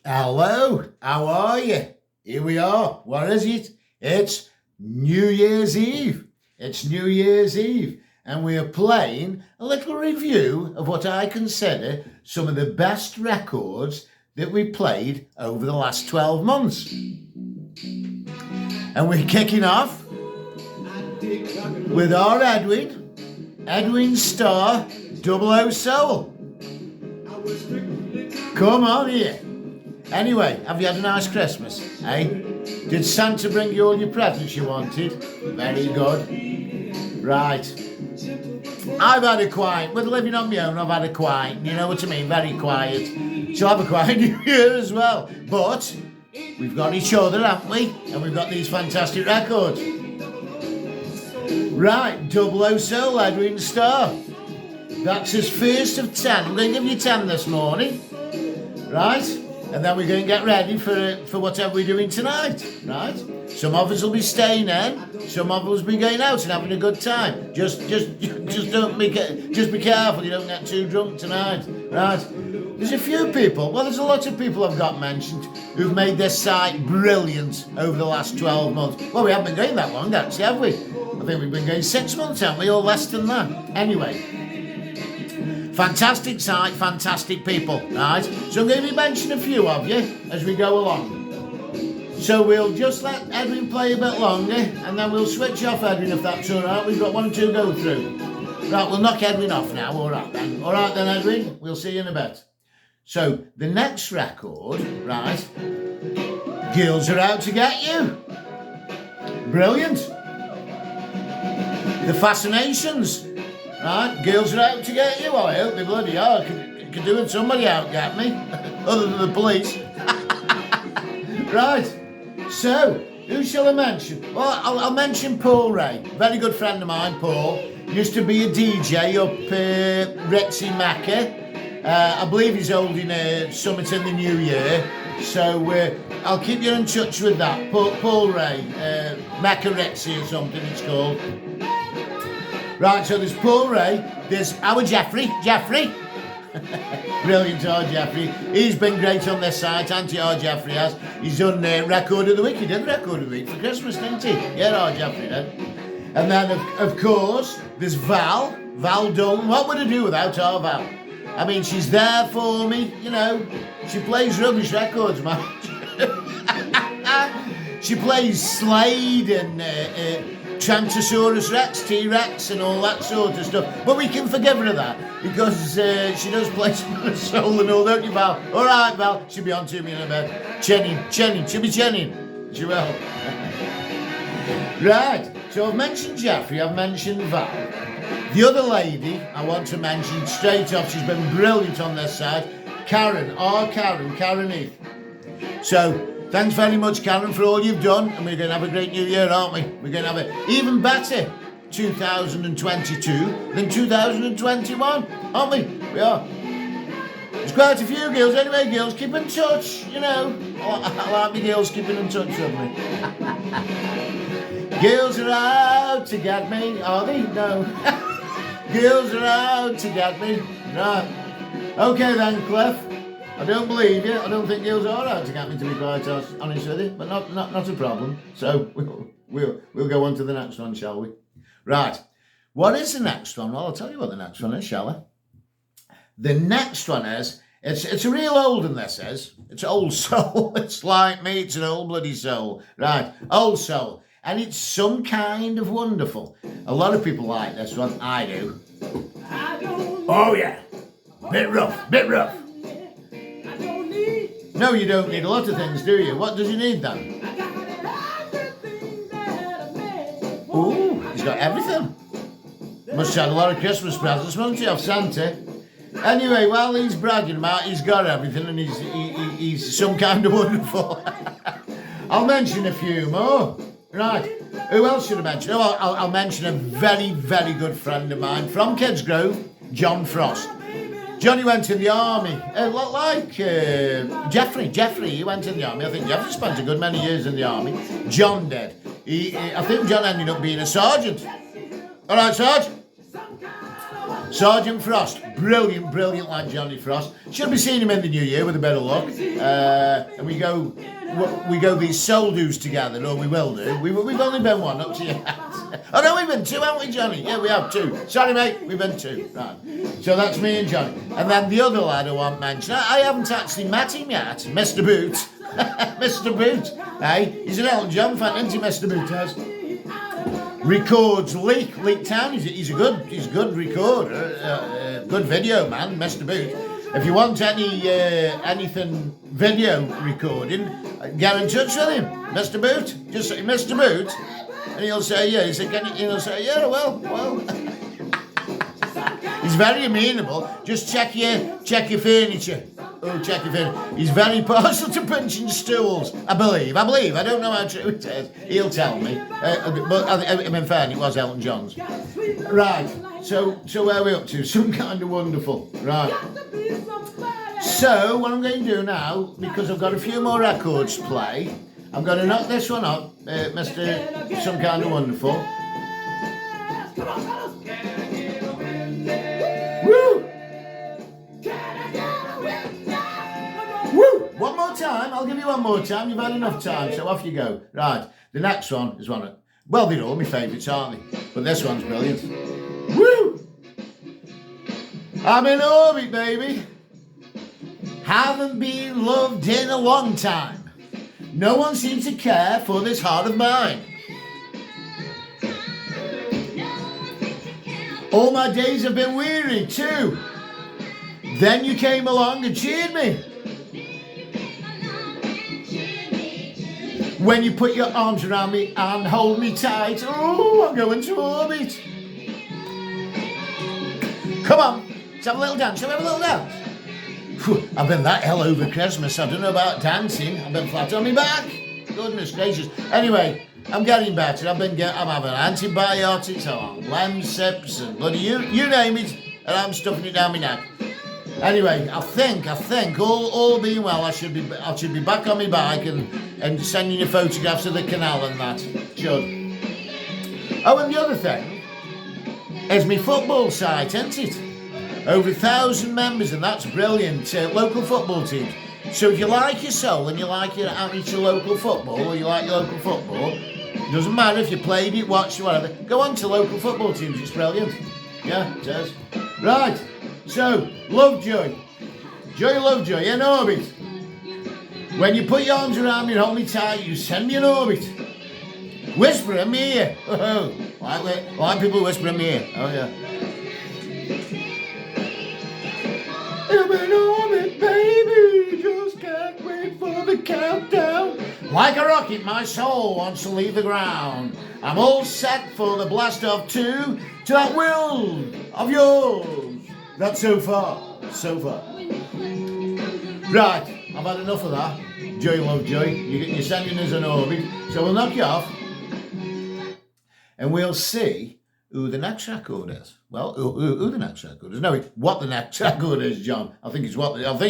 Hello, how are you? Here we are. What is it? It's New Year's Eve. It's New Year's Eve, and we are playing a little review of what I consider some of the best records that we played over the last 12 months. And we're kicking off with our Edwin Starr, Double O Soul. Come on here. Anyway, have you had a nice Christmas, eh? Did Santa bring you all your presents you wanted? Very good. Right. I've had a quiet, with living on my own, I've had a quiet, you know what I mean, very quiet. So have a quiet New Year as well. But we've got each other, haven't we? And we've got these fantastic records. Right, Double O Soul, Edwin Starr. That's his first of 10. I'm going to give you 10 this morning. Right? And then we're going to get ready for whatever we're doing tonight, right? Some of us will be staying in, some of us will be going out and having a good time. Just don't be careful you don't get too drunk tonight, right? There's a few people, well, there's a lot of people I've got mentioned who've made this site brilliant over the last 12 months. Well, we haven't been going that long, actually, have we? I think we've been going 6 months, haven't we, or less than that? Anyway. Fantastic site, fantastic people, right? So I'm going to mention a few of you as we go along. So we'll just let Edwin play a bit longer and then we'll switch off Edwin if that's all right. We've got 1 or 2 go through. Right, we'll knock Edwin off now, all right then. All right then, Edwin, we'll see you in a bit. So the next record, right, Girls Are Out to Get You. Brilliant. The Fascinations. Right, Girls Are Out to Get You. Well, I hope they bloody are. Could doing somebody out get me, other than the police. Right, so who shall I mention? Well, I'll mention Paul Ray, very good friend of mine. Paul used to be a DJ up Ritzy Mecca. I believe he's holding a summit in the new year, so I'll keep you in touch with that. Paul Ray, Mecca Ritzy or something it's called. Right, so there's Paul Ray, there's our Jeffrey. Brilliant, our Jeffrey. He's been great on this site, our Jeffrey has. He's done Record of the Week. He did Record of the Week for Christmas, didn't he? Yeah, our Jeffrey did. And then, of course, there's Val Dunn. What would I do without our Val? I mean, she's there for me, you know. She plays rubbish records, man. She plays Slade and Trantosaurus Rex, T-Rex and all that sort of stuff. But we can forgive her of that because she does play some soul and all, don't you, Val? All right, Val, she'll be on to me in a bit. Chenning, she'll be chenning. She will. Right, so I've mentioned Jeffrey, I've mentioned Val. The other lady I want to mention straight off, she's been brilliant on this side, Karen Heath. So, thanks very much, Karen, for all you've done, and we're going to have a great new year, aren't we? We're going to have an even better 2022 than 2021, aren't we? We are. There's quite a few girls. Anyway, girls, keep in touch, you know. I like my girls keeping in touch with me. Girls are out to get me, are they? No. Girls are out to get me. Right. Okay then, Cliff. I don't believe you. I don't think girls are out to get me, to be quite honest with you, but not a problem. So we'll go on to the next one, shall we? Right. What is the next one? Well, I'll tell you what the next one is, shall I? The next one is it's a real old one. This is it's old soul. It's like me. It's an old bloody soul. Right. Old soul, and it's some kind of wonderful. A lot of people like this one. I do. Oh yeah. Bit rough. No, you don't need a lot of things, do you? What does you need then? Ooh, he's got everything. Must have had a lot of Christmas presents, mustn't he, off Santa? Anyway, while he's bragging about he's got everything and he's some kind of wonderful. I'll mention a few more. Right, who else should I mention? Oh, I'll mention a very, very good friend of mine from Kidsgrove, John Frost. Johnny went in the army, like Jeffrey, he went in the army. I think Jeffrey spent a good many years in the army. John did. I think John ended up being a sergeant. All right, Sarge? Sergeant Frost, brilliant lad, Johnny Frost. Should be seeing him in the new year with a better luck. And we go these soul dues together, or we will do. We've only been one up to yet. Oh no, we've been two, haven't we, Johnny? Yeah, we have two. Sorry, mate, we've been two. Right. So that's me and Johnny. And then the other lad I won't mention, I haven't actually met him yet, Mr. Boot. Mr. Boot. Hey, he's an Elton John fan, isn't he, Mr. Boot? Records Leak Town. He's a good recorder, good video man, Mr. Boot. If you want anything video recording, get in touch with him, Mr. Boot. Just say Mr. Boot, and he'll say yeah. He'll say yeah. Well. He's very amenable. Just check your furniture. Oh, check your furniture. He's very partial to punching stools. I believe. I don't know how true it is. He'll tell me. But in fairness, it was Elton John's. Right. So where are we up to? Some Kind of Wonderful. Right. So what I'm going to do now, because I've got a few more records to play, I'm going to knock this one up, Mr. Some Kind of Wonderful. Woo! Woo! One more time. I'll give you one more time. You've had enough time, so off you go. Right. The next one is one of... Well, they're all my favourites, aren't they? But this one's brilliant. Woo! I'm in orbit, baby. Haven't been loved in a long time. No one seems to care for this heart of mine. All my days have been weary too. Then you came along and cheered me. When you put your arms around me and hold me tight. Oh, I'm going to orbit. Come on, let's have a little dance. Shall we have a little dance? Whew, I've been that hell over Christmas. I don't know about dancing. I've been flat on my back. Goodness gracious. Anyway, I'm getting better. I'm having antibiotics, I'm on Lemsips and bloody you name it, and I'm stuffing it down my neck. Anyway, I think all being well, I should be back on my bike and sending you photographs of the canal and that. Should. Oh, and the other thing is my football site, isn't it? Over 1,000 members, and that's brilliant. Local football teams. So if you like your soul and you like your amateur local football, or you like your local football, doesn't matter if you played it, watched it, whatever, go on to local football teams, it's brilliant. Yeah, it is. Right, so, Lovejoy, in orbit. When you put your arms around me and hold me tight, you send me in orbit. Whisper in my ear. Oh, like people whisper in my ear. Oh, yeah. I'm in orbit, baby, just can't wait for the countdown. Like a rocket, my soul wants to leave the ground. I'm all set for the blast off to that world of yours. That's so far. Right, I've had enough of that. Joy, Lovejoy, you're sending us an orbit, so we'll knock you off. And we'll see who the next record is. Well, who the next record is. No, it's what the next record is, John. I think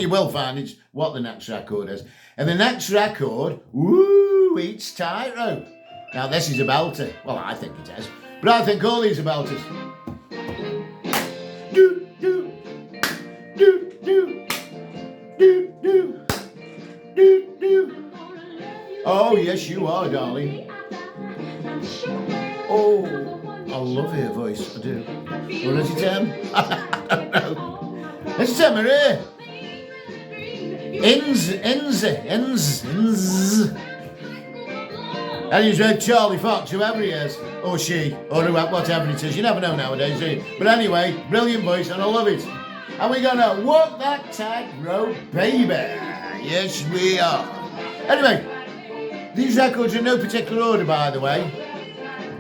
you will find it's what the next record is. And the next record, it's Tightrope. Now, this is a belter. Well, I think it is. But I think all these are belters. Do, do, do, do, do, do, do, do. Oh, yes, you are, darling. Oh, I love her voice, I do. What is it, Em? I don't know. It's Em, here. Inz. And he's read Charlie Fox, whoever he is, or she, or whatever it is. You never know nowadays, do you? But anyway, brilliant voice, and I love it. And we're gonna walk that tightrope, baby. Yes, we are. Anyway, these records are in no particular order, by the way.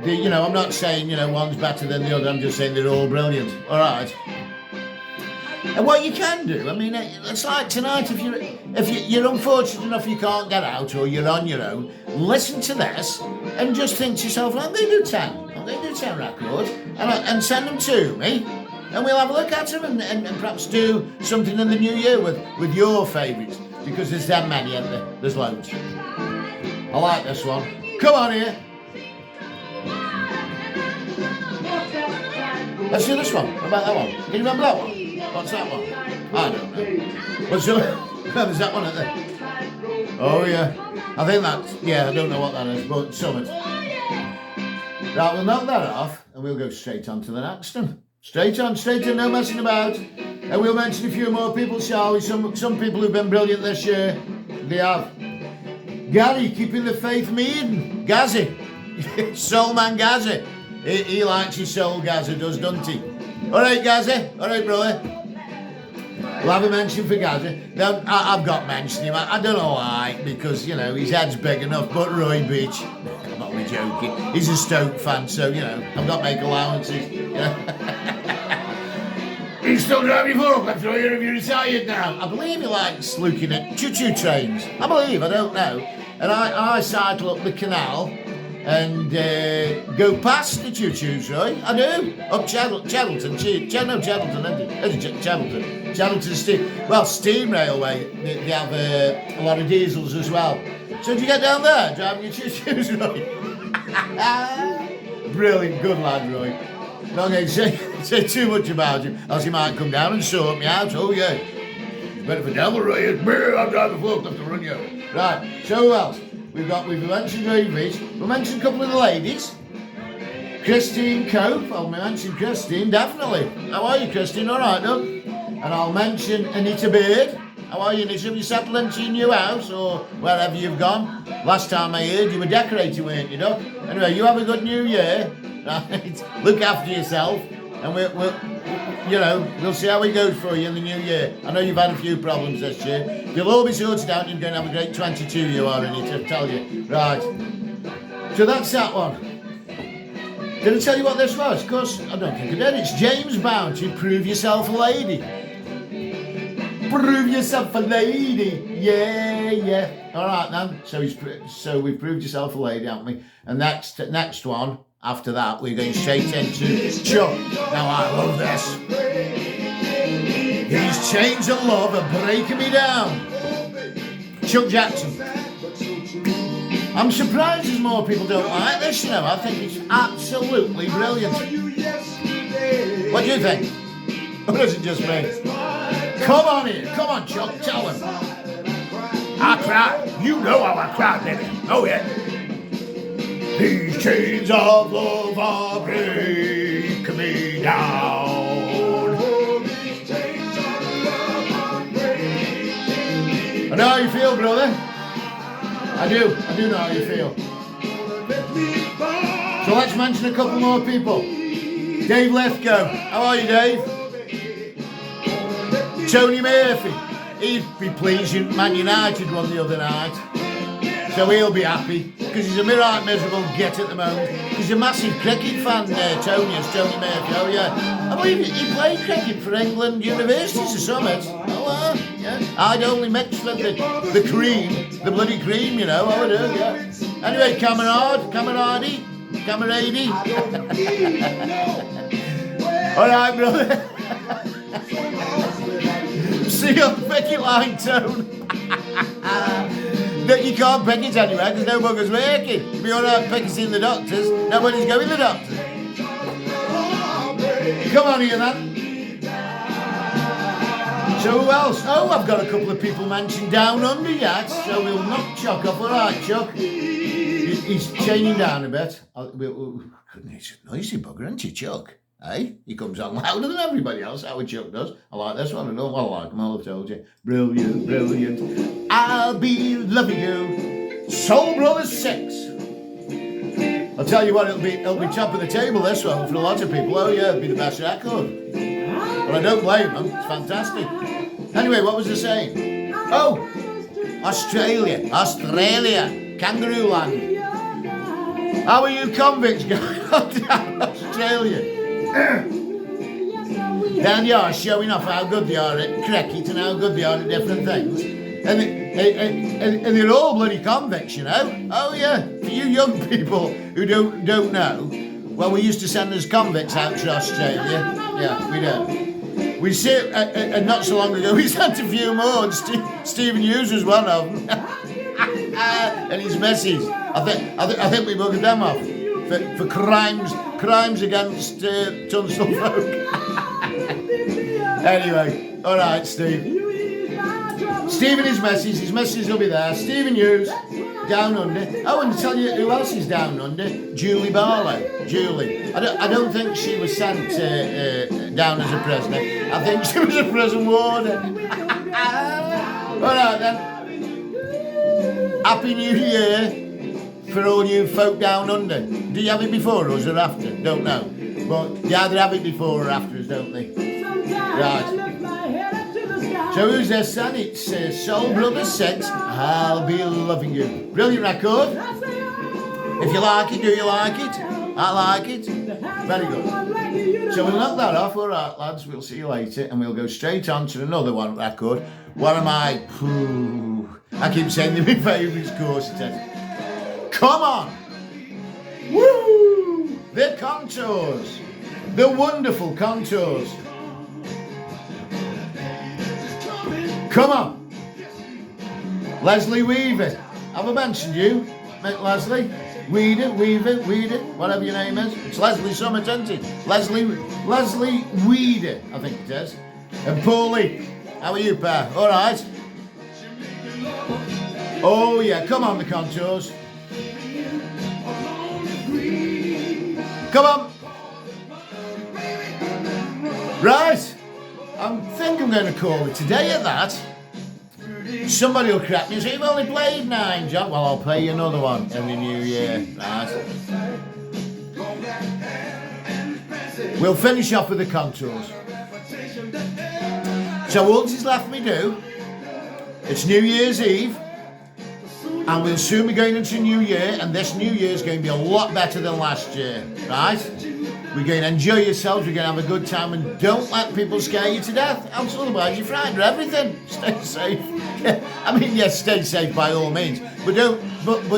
I'm not saying, one's better than the other. I'm just saying they're all brilliant. All right. And what you can do, it's like tonight, if you're unfortunate enough you can't get out or you're on your own, listen to this and just think to yourself, I'm going to do 10 records and send them to me, and we'll have a look at them and perhaps do something in the new year with your favourites, because there's that many, isn't there? There's loads. I like this one. Come on here. Let's do this one. What about that one? Can you remember that one? What's that one? I don't know. What's there's that one at there. Oh yeah. I think that's, yeah, I don't know what that is, but summit. Right, we'll knock that off and we'll go straight on to the next one. Straight on, no messing about. And we'll mention a few more people, shall we? Some people who've been brilliant this year. They have. Gary, keeping the faith mean. Gazzy. Soul man Gazzy. He likes his soul, Gazzy does, doesn't he? Alright, Gazzy. Alright, brother. We'll have a mention for Gazzy. Now, I've got to mention him. I don't know why, because, you know, his head's big enough, but Roy Beach. I'm only joking. He's a Stoke fan, so, you know, I've got to make allowances. You know? He's still driving forklift, or have you retired now? I believe he likes looking at choo-choo trains. I believe, I don't know. And I cycle up the canal and go past the choo-choos, right? I do. Up Cheddleton, Steam Railway, they have a lot of diesels as well. So do you get down there driving your choo-choos, Roy? Brilliant, good lad, Roy. Not going to say too much about him, else he might come down and sort me out. Oh yeah, it's better for devil, Roy. I'm driving the forklift to run you over. Right, so who else? We've mentioned Davies. We'll mention a couple of the ladies. Christine Cope. I'll mention Christine, definitely. How are you, Christine? All right, Doug? And I'll mention Anita Beard. How are you, Anita? Have you settled into your new house or wherever you've gone? Last time I heard you were decorating, weren't you, Doug? Anyway, you have a good new year. Right? Look after yourself. And we'll see how it goes for you in the new year. I know you've had a few problems this year. You'll all be sorted out and you're going to have a great 22 you are, Anita, I tell you. Right. So that's that one. Did I tell you what this was? Of course, I don't think I did. It's James Bounty, Prove Yourself a Lady. Prove yourself a lady. Yeah. All right, then. So we've proved yourself a lady, haven't we? And next one, after that, we're going straight into Chuck. Now, I love this. These chains of love are breaking me down. Chuck Jackson. I'm surprised there's more people don't like this, you know. I think it's absolutely brilliant. What do you think? Or is it just me? Come on here. Come on, Chuck. Tell him. I cry. You know how I cry, baby. Oh, yeah. These chains of love are breaking me down. I know how you feel, brother. I do know how you feel. So let's mention a couple more people. Dave Lithgow. How are you, Dave? Tony Murphy. He'd be pleased Man United won the other night. So he'll be happy. Because he's a right miserable git at the moment. He's a massive cricket fan, Tony Murphy. Oh, yeah. I believe he played cricket for England universities or something. Oh, yeah. I'd only mix with the cream, the bloody cream, you know. Oh, I do, yeah. Anyway, camarade. All right, brother. See you on picket line, Tone. You can't pick it anywhere because no bugger's working. If you're not picketing the doctors, nobody's going to the doctors. Come on here, then. So who else? Oh, I've got a couple of people mentioned down under yet, so we'll knock Chuck off. All right, Chuck. He's chaining down a bit. He's a noisy bugger, isn't he, Chuck? Hey, he comes on louder than everybody else. How Chuck does. I like this one. I know what I like him. I've told you. Brilliant. I'll be loving you. Soul Brothers 6. I'll tell you what, it'll be top of the table, this one, for a lot of people. Oh yeah, it'll be the best record. But I don't blame them. It's fantastic. Anyway, what was I saying? Oh, Australia, Kangaroo Land. How are you convicts going on down Australia? Then you are showing off how good they are at cricket and how good they are at different things. And they're all bloody convicts, you know. Oh yeah, for you young people who don't know, well, we used to send us convicts out to Australia. Yeah, we do. We see, and not so long ago, we sent a few more, and Stephen Hughes was one of them. And his missus. I think we buggered them off. for crimes against Tunstall folk. Anyway, all right, Steve. Steve and his message will be there. Stephen Hughes, down under. Oh, and to tell you who else is down under, Julie Barlow. Julie. I don't think she was sent down as a prisoner. I think she was a prison warden. All right then. Happy New Year for all you folk down under. Do you have it before us or after? Don't know. But you either have it before or after us, don't they? Right. So who's this then? It's Soul Brothers 6, I'll Be Loving You. Brilliant record. If you like it, do you like it? I like it. Very good. So we'll knock that off. All right, lads, we'll see you later. And we'll go straight on to another one record. One of my... I keep saying they're my favourites, of course it is. Come on! Woo! The Contours. The wonderful Contours. Come on! Leslie Weaver. Have I mentioned you, Leslie? Weaver, whatever your name is. It's Leslie Summit, isn't it? Leslie Weeder, I think it is. And Paulie, how are you, pal? All right. Oh yeah, come on, the Contours. Come on. Right. I think I'm going to call it today at that. Somebody will crap me and say, you've only played 9, John. Well, I'll play you another one in the new year. Right. We'll finish off with the Contours. So all that's left me do, it's New Year's Eve, and we'll soon be going into New Year, and this New Year is going to be a lot better than last year, right? We're going to enjoy yourselves, we're going to have a good time, and don't let people scare you to death, else otherwise you're frightened of everything. Stay safe. I mean, yes, stay safe by all means, but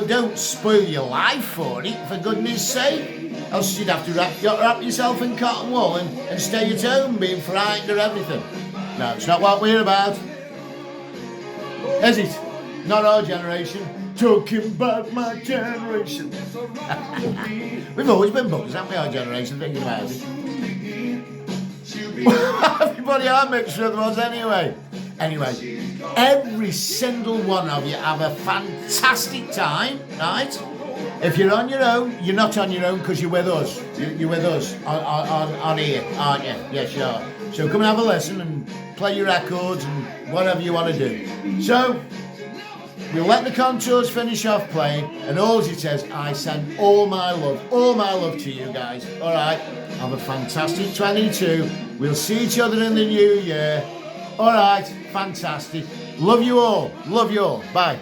don't spoil your life for it, for goodness sake. Else you'd have to wrap yourself in cotton wool and stay at home being frightened of everything. No, it's not what we're about. Is it? Not our generation. Talking about my generation. We've always been buggers, haven't we, our generation, thinking about it. Everybody are mixed with us anyway. Anyway, every single one of you have a fantastic time, right? If you're on your own, you're not on your own because you're with us. You're with us on here, aren't you? Yes, you are. So come and have a listen and play your records and whatever you want to do. So, we'll let the Contours finish off playing, and all it says, I send all my love to you guys. All right, have a fantastic 22. We'll see each other in the new year. All right, fantastic. Love you all. Bye.